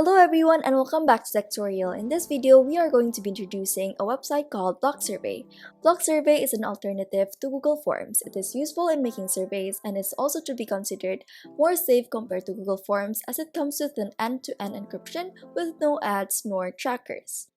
Hello everyone and welcome back to Techtorial. In this video, we are going to be introducing a website called Blocksurvey. Blocksurvey is an alternative to Google Forms. It is useful in making surveys and is also to be considered more safe compared to Google Forms as it comes with an end-to-end encryption with no ads nor trackers.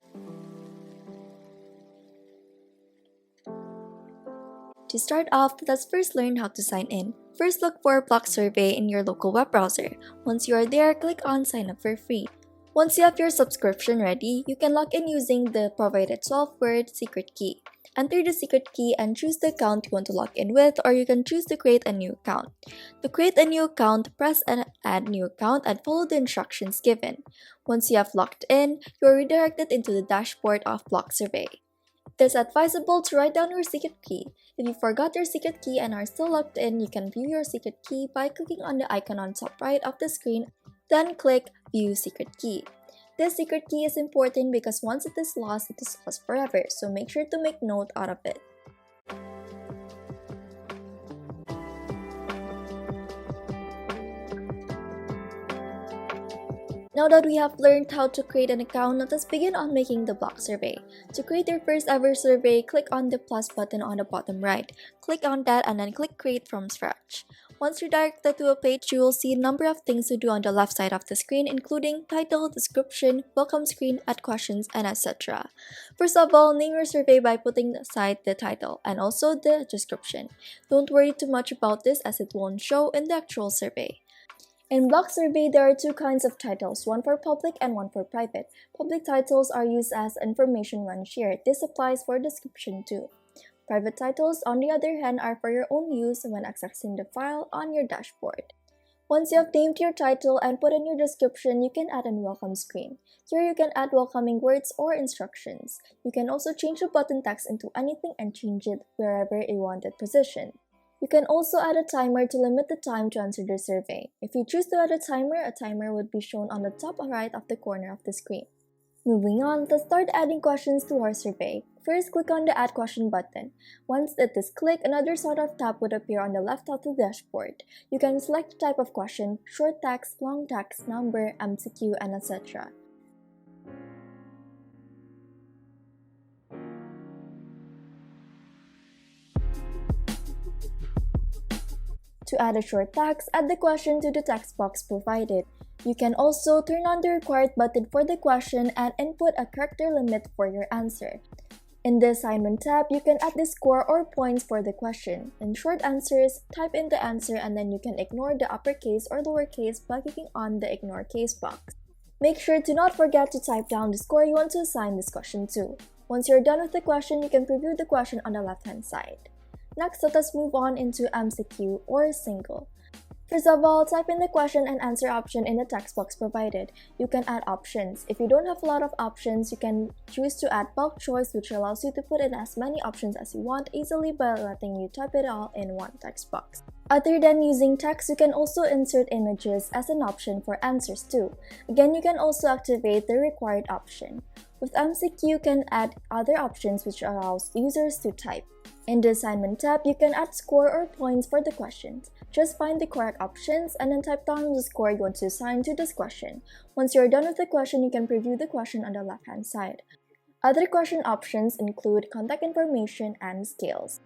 To start off, let's first learn how to sign in. First, look for Blocksurvey in your local web browser. Once you are there, click on Sign Up for Free. Once you have your subscription ready, you can log in using the provided 12-word secret key. Enter the secret key and choose the account you want to log in with, or you can choose to create a new account. To create a new account, press Add New Account and follow the instructions given. Once you have logged in, you are redirected into the dashboard of Blocksurvey. It is advisable to write down your secret key. If you forgot your secret key and are still logged in, you can view your secret key by clicking on the icon on top right of the screen, then click View Secret Key. This secret key is important because once it is lost forever, so make sure to make note out of it. Now that we have learned how to create an account, let us begin on making the Blocksurvey. To create your first ever survey, click on the plus button on the bottom right. Click on that and then click Create from Scratch. Once redirected to a page, you will see a number of things to do on the left side of the screen, including title, description, welcome screen, add questions, and etc. First of all, name your survey by putting aside the title and also the description. Don't worry too much about this as it won't show in the actual survey. In Blocksurvey, there are two kinds of titles, one for public and one for private. Public titles are used as information when shared. This applies for description too. Private titles, on the other hand, are for your own use when accessing the file on your dashboard. Once you have named your title and put in your description, you can add a welcome screen. Here you can add welcoming words or instructions. You can also change the button text into anything and change it wherever you want it positioned. You can also add a timer to limit the time to answer the survey. If you choose to add a timer would be shown on the top right of the corner of the screen. Moving on, let's start adding questions to our survey. First, click on the Add Question button. Once it is clicked, another sort of tab would appear on the left of the dashboard. You can select the type of question, short text, long text, number, MCQ, and etc. To add a short text, add the question to the text box provided. You can also turn on the required button for the question and input a character limit for your answer. In the Assignment tab, you can add the score or points for the question. In short answers, type in the answer and then you can ignore the uppercase or lowercase by clicking on the Ignore Case box. Make sure to not forget to type down the score you want to assign this question to. Once you're done with the question, you can preview the question on the left-hand side. Next, let us move on into MCQ or single. First of all, type in the question and answer option in the text box provided. You can add options. If you don't have a lot of options, you can choose to add bulk choice, which allows you to put in as many options as you want easily by letting you type it all in one text box. Other than using text, you can also insert images as an option for answers too. Again, you can also activate the required option. With MCQ, you can add other options which allows users to type. In the Assignment tab, you can add score or points for the questions. Just find the correct options and then type down the score you want to assign to this question. Once you're done with the question, you can preview the question on the left-hand side. Other question options include contact information and scales.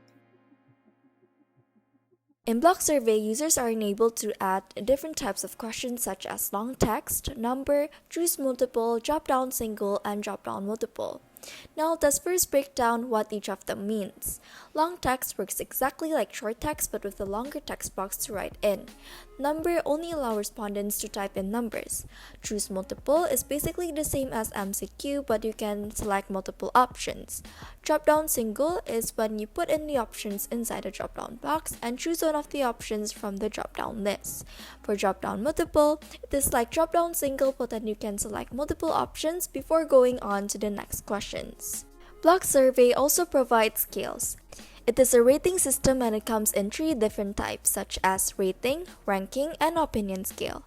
In Blocksurvey, users are enabled to add different types of questions such as long text, number, choose multiple, drop-down single, and drop-down multiple. Now let's first break down what each of them means. Long text works exactly like short text but with a longer text box to write in. Number only allows respondents to type in numbers. Choose multiple is basically the same as MCQ but you can select multiple options. Drop-down single is when you put in the options inside a drop-down box and choose one of the options from the drop-down list. For drop-down multiple, it is like drop-down single but then you can select multiple options before going on to the next question. Blocksurvey also provides scales. It is a rating system and it comes in 3 different types such as rating, ranking, and opinion scale.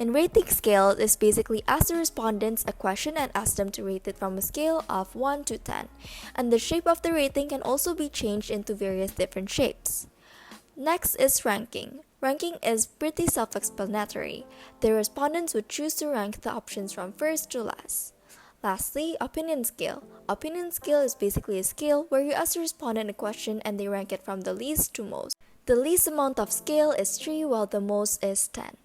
In rating scale, it basically asks the respondents a question and asks them to rate it from a scale of 1 to 10. And the shape of the rating can also be changed into various different shapes. Next is ranking. Ranking is pretty self-explanatory. The respondents would choose to rank the options from first to last. Lastly, opinion scale. Opinion scale is basically a scale where you ask the respondent a question and they rank it from the least to most. The least amount of scale is 3 while the most is 10.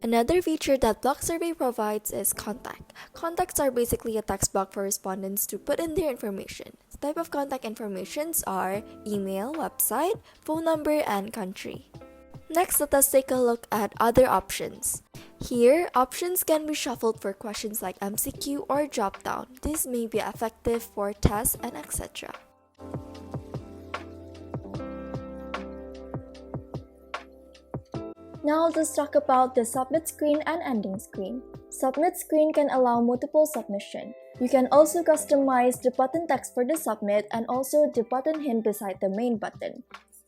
Another feature that Blocksurvey provides is contact. Contacts are basically a text box for respondents to put in their information. The type of contact informations are email, website, phone number, and country. Next, let us take a look at other options. Here, options can be shuffled for questions like MCQ or drop-down. This may be effective for tests and etc. Now let's talk about the submit screen and ending screen. Submit screen can allow multiple submission. You can also customize the button text for the submit and also the button hint beside the main button.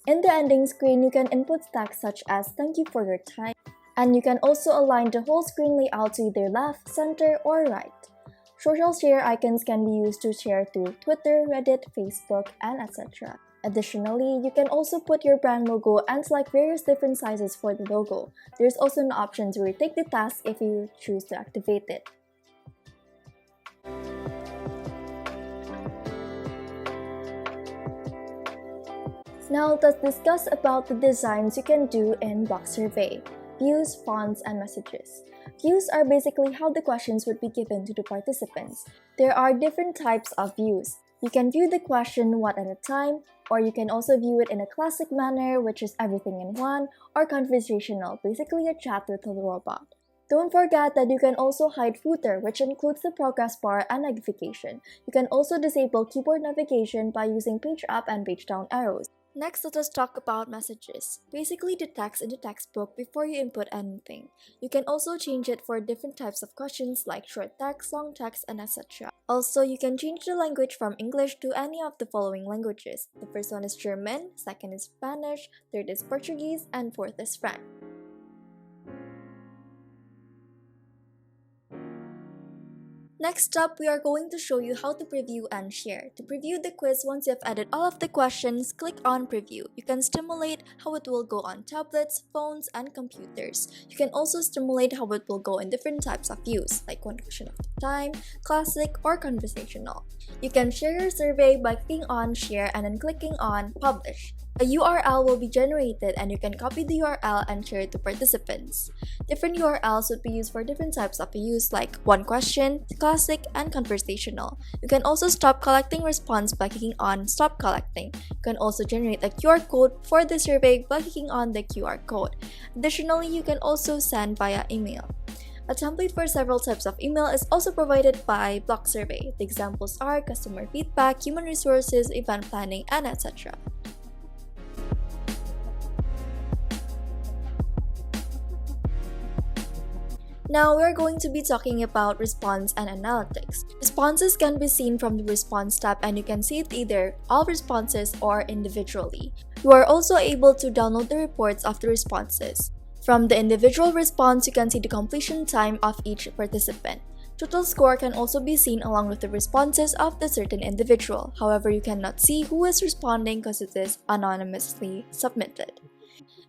In the ending screen, you can input text such as "Thank you for your time," and you can also align the whole screen layout to either left, center, or right. Social share icons can be used to share to Twitter, Reddit, Facebook, and etc. Additionally, you can also put your brand logo and select various different sizes for the logo. There's also an option to retake the task if you choose to activate it. Now let's discuss about the designs you can do in Blocksurvey. Views, fonts, and messages. Views are basically how the questions would be given to the participants. There are different types of views. You can view the question one at a time, or you can also view it in a classic manner, which is everything in one, or conversational, basically a chat with a robot. Don't forget that you can also hide footer, which includes the progress bar and navigation. You can also disable keyboard navigation by using page up and page down arrows. Next, let us talk about messages. Basically the text in the textbook before you input anything. You can also change it for different types of questions like short text, long text, and etc. Also, you can change the language from English to any of the following languages. The first one is German, second is Spanish, third is Portuguese, and fourth is French. Next up, we are going to show you how to preview and share. To preview the quiz, once you have added all of the questions, click on Preview. You can stimulate how it will go on tablets, phones, and computers. You can also stimulate how it will go in different types of views, like one question at a time, classic, or conversational. You can share your survey by clicking on Share and then clicking on Publish. A URL will be generated and you can copy the URL and share it to participants. Different URLs would be used for different types of views like one question, classic, and conversational. You can also stop collecting response by clicking on Stop Collecting. You can also generate a QR code for the survey by clicking on the QR code. Additionally, you can also send via email. A template for several types of email is also provided by Blocksurvey. The examples are customer feedback, human resources, event planning, and etc. Now we're going to be talking about response and analytics. Responses can be seen from the response tab and you can see it either all responses or individually. You are also able to download the reports of the responses. From the individual response, you can see the completion time of each participant. Total score can also be seen along with the responses of the certain individual. However, you cannot see who is responding because it is anonymously submitted.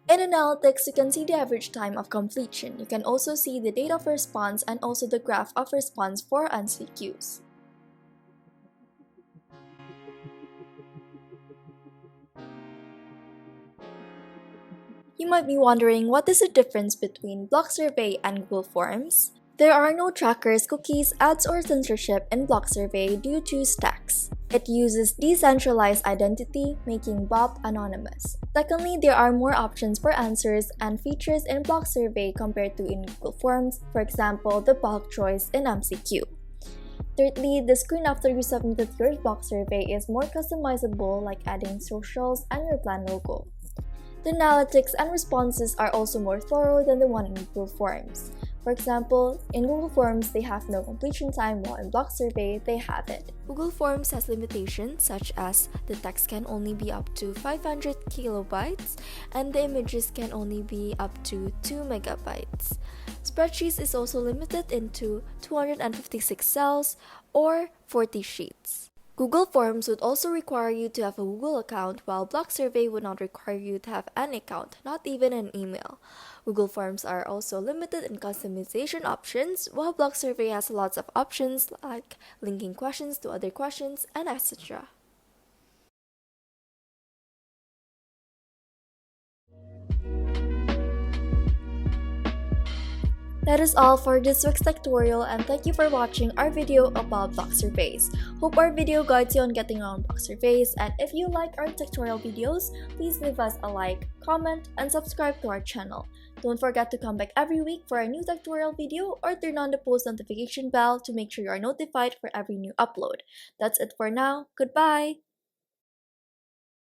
In analytics, you can see the average time of completion. You can also see the date of response and also the graph of response for MCQs. You might be wondering what is the difference between Blocksurvey and Google Forms? There are no trackers, cookies, ads, or censorship in Blocksurvey due to stacks. It uses decentralized identity, making Bob anonymous. Secondly, there are more options for answers and features in Blocksurvey compared to in Google Forms, for example, the bulk choice in MCQ. Thirdly, the screen after you submitted your Blocksurvey is more customizable, like adding socials and your plan logo. The analytics and responses are also more thorough than the one in Google Forms. For example, in Google Forms, they have no completion time, while in Blocksurvey, they have it. Google Forms has limitations such as the text can only be up to 500 kilobytes and the images can only be up to 2 megabytes. Spreadsheets is also limited into 256 cells or 40 sheets. Google Forms would also require you to have a Google account, while Blocksurvey would not require you to have an account, not even an email. Google Forms are also limited in customization options, while Blocksurvey has lots of options like linking questions to other questions and etc. That is all for this week's tutorial, and thank you for watching our video about block surveys. Hope our video guides you on getting around block surveys, and if you like our tutorial videos, please leave us a like, comment, and subscribe to our channel. Don't forget to come back every week for a new tutorial video or turn on the post notification bell to make sure you are notified for every new upload. That's it for now. Goodbye!